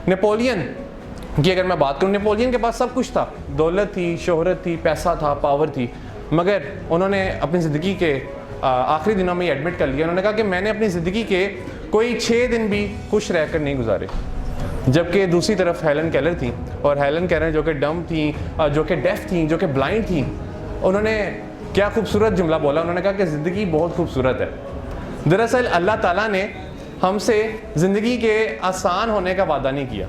Napoleon की अगर मैं बात करूँ, नेपोलियन के पास सब कुछ था, दौलत थी, शोहरत थी, पैसा था, पावर थी, मगर उन्होंने अपनी ज़िंदगी के आखिरी दिनों में एडमिट कर लिया। उन्होंने कहा कि मैंने अपनी ज़िंदगी के कोई 6 दिन भी खुश रहकर नहीं गुजारे। जबकि दूसरी तरफ हेलन केलर थी, और हेलन केलर जो कि डम थी, जो कि डेफ थी, जो कि ब्लाइंड थी, उन्होंने क्या खूबसूरत जुमला बोला। उन्होंने कहा कि ज़िंदगी बहुत खूबसूरत है। दरअसल अल्लाह ताला ने हमसे ज़िंदगी के आसान होने का वादा नहीं किया।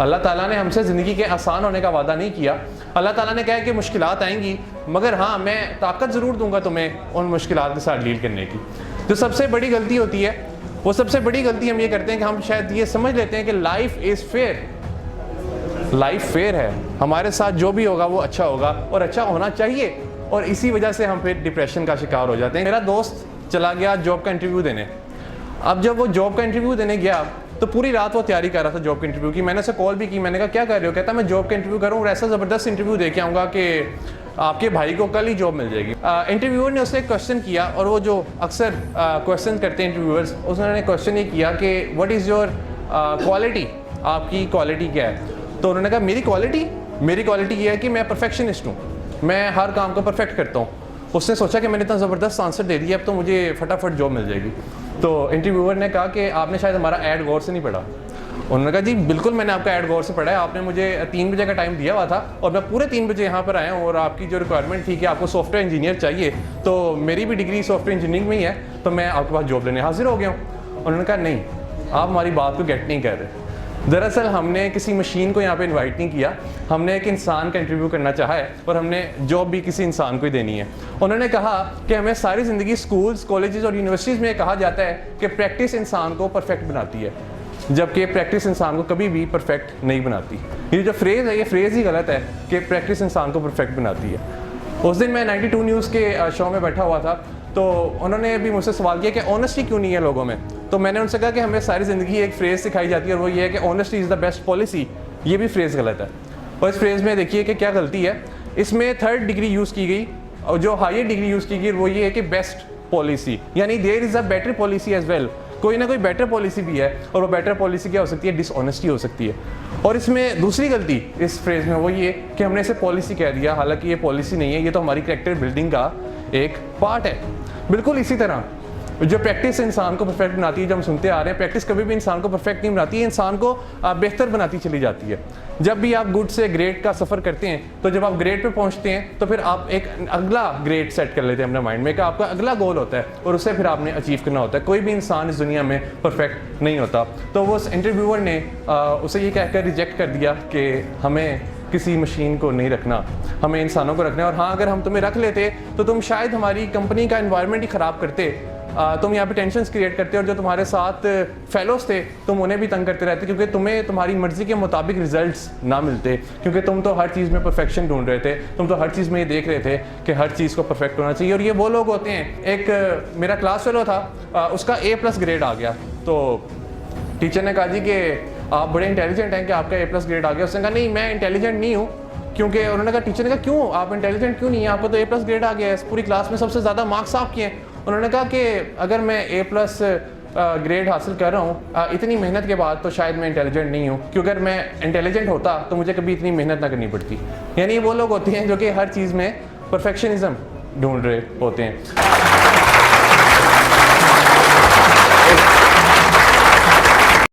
अल्लाह ताला ने हमसे ज़िंदगी के आसान होने का वादा नहीं किया। अल्लाह ताला ने कहा कि मुश्किलात आएंगी, मगर हाँ मैं ताकत ज़रूर दूंगा तुम्हें उन मुश्किलात के साथ डील करने की। जो सबसे बड़ी गलती होती है, वो सबसे बड़ी गलती हम ये करते हैं कि हम शायद ये समझ लेते हैं कि life is fair. Life fair है, हमारे साथ जो भी होगा वो अच्छा होगा और अच्छा होना चाहिए, और इसी वजह से हम फिर डिप्रेशन का शिकार हो जाते हैं। मेरा दोस्त चला गया जॉब का इंटरव्यू देने। अब जब वो जॉब का इंटरव्यू देने गया तो पूरी रात वो तैयारी कर रहा था जॉब के इंटरव्यू की। मैंने उसे कॉल भी की, मैंने कहा क्या कर रहे हो? कहता मैं जॉब का इंटरव्यू कर रहा हूँ और ऐसा ज़बरदस्त इंटरव्यू दे के आऊँगा कि आपके भाई को कल ही जॉब मिल जाएगी। इंटरव्यूअर ने उससे एक क्वेश्चन किया, और वो जो अक्सर क्वेश्चन करते हैं इंटरव्यूअर्स, उसने क्वेश्चन ये किया कि व्हाट इज़ योर क्वालिटी, आपकी क्वालिटी क्या है? तो उन्होंने कहा मेरी क्वालिटी ये है कि मैं परफेक्शनिस्ट हूँ, मैं हर काम को परफेक्ट करता हूँ। उसने सोचा कि मैंने इतना ज़बरदस्त आंसर दे दिया, अब तो मुझे फटाफट जॉब मिल जाएगी। तो इंटरव्यूअर ने कहा कि आपने शायद हमारा ऐड गौर से नहीं पढ़ा। उन्होंने कहा जी बिल्कुल मैंने आपका ऐड गौर से पढ़ा है, आपने मुझे 3 बजे का टाइम दिया हुआ था और मैं पूरे 3 बजे यहाँ पर आया हूँ, और आपकी जो रिक्वायरमेंट थी कि आपको सॉफ्टवेयर इंजीनियर चाहिए, तो मेरी भी डिग्री सॉफ्टवेयर इंजीनियरिंग में ही है, तो मैं आपके पास जॉब लेने हाजिर हो गया हूँ। उन्होंने कहा नहीं, आप हमारी बात को गेट नहीं कर रहे। दरअसल हमने किसी मशीन को यहाँ पे इनवाइट नहीं किया, हमने एक इंसान का इंटरव्यू करना चाहा है, और हमने जॉब भी किसी इंसान को ही देनी है। उन्होंने कहा कि हमें सारी ज़िंदगी स्कूल्स, कॉलेजेस और यूनिवर्सिटीज़ में कहा जाता है कि प्रैक्टिस इंसान को परफेक्ट बनाती है, जबकि प्रैक्टिस इंसान को कभी भी परफेक्ट नहीं बनाती। ये जो फ्रेज़ है, ये फ्रेज़ ही गलत है कि प्रैक्टिस इंसान को परफेक्ट बनाती है। उस दिन मैं 92 न्यूज़ के शो में बैठा हुआ था, तो उन्होंने भी मुझसे सवाल किया कि ऑनेस्टी क्यों नहीं है लोगों में। तो मैंने उनसे कहा कि हमें सारी ज़िंदगी एक फ्रेज़ सिखाई जाती है, और वो ये है कि honesty is the best policy. ये भी फ्रेज़ गलत है, और इस फ्रेज़ में देखिए कि क्या गलती है। इसमें 3rd डिग्री यूज़ की गई, और जो हायर डिग्री यूज़ की गई वो ये है कि बेस्ट पॉलिसी, यानी there is a better policy as well. कोई ना कोई बेटर पॉलिसी भी है, और वो बेटर पॉलिसी क्या हो सकती है? डिसऑनेस्टी हो सकती है। और इसमें दूसरी गलती इस फ्रेज़ में वो ये कि हमने इसे पॉलिसी कह दिया, हालांकि ये पॉलिसी नहीं है, ये तो हमारी कैरेक्टर बिल्डिंग का एक पार्ट है। बिल्कुल इसी तरह जो प्रैक्टिस इंसान को परफेक्ट बनाती है, जो हम सुनते आ रहे हैं, प्रैक्टिस कभी भी इंसान को परफेक्ट नहीं बनाती है, इंसान को बेहतर बनाती चली जाती है। जब भी आप गुड से ग्रेट का सफ़र करते हैं, तो जब आप ग्रेट पे पहुंचते हैं तो फिर आप एक अगला ग्रेट सेट कर लेते हैं अपने माइंड में, कि आपका अगला गोल होता है, और उससे फिर आपने अचीव करना होता है। कोई भी इंसान इस दुनिया में परफेक्ट नहीं होता। तो वो इंटरव्यूअर ने उसे ये कहकर रिजेक्ट कर दिया कि हमें किसी मशीन को नहीं रखना, हमें इंसानों को रखना है, और हाँ अगर हम तुम्हें रख लेते तो तुम शायद हमारी कंपनी का एनवायरनमेंट ही ख़राब करते, तुम यहाँ पे टेंशन क्रिएट करते, और जो तुम्हारे साथ फेलोज थे तुम उन्हें भी तंग करते रहते, क्योंकि तुम्हें तुम्हारी मर्जी के मुताबिक रिजल्ट्स ना मिलते, क्योंकि तुम तो हर चीज़ में परफेक्शन ढूंढ रहे थे, तुम तो हर चीज़ में ये देख रहे थे कि हर चीज़ को परफेक्ट होना चाहिए। और ये वो लोग होते हैं, एक मेरा क्लास फेलो था, उसका A+ ग्रेड आ गया, तो टीचर ने कहा जी कि आप बड़े इंटेलिजेंट हैं कि आपका A+ ग्रेड आ गया। उसने कहा नहीं मैं इंटेलिजेंट नहीं हूँ, क्योंकि उन्होंने कहा, टीचर ने कहा क्यों, आप इंटेलिजेंट क्यों नहीं है, आपको तो A+ ग्रेड आ गया है, पूरी क्लास में सबसे ज़्यादा मार्क्स आपके हैं। उन्होंने कहा कि अगर मैं A+ ग्रेड हासिल कर रहा हूँ इतनी मेहनत के बाद, तो शायद मैं इंटेलिजेंट नहीं हूँ, क्योंकि अगर मैं इंटेलिजेंट होता तो मुझे कभी इतनी मेहनत ना करनी पड़ती। यानी वो लोग होते हैं जो कि हर चीज़ में परफेक्शनिज्म ढूंढ रहे होते हैं।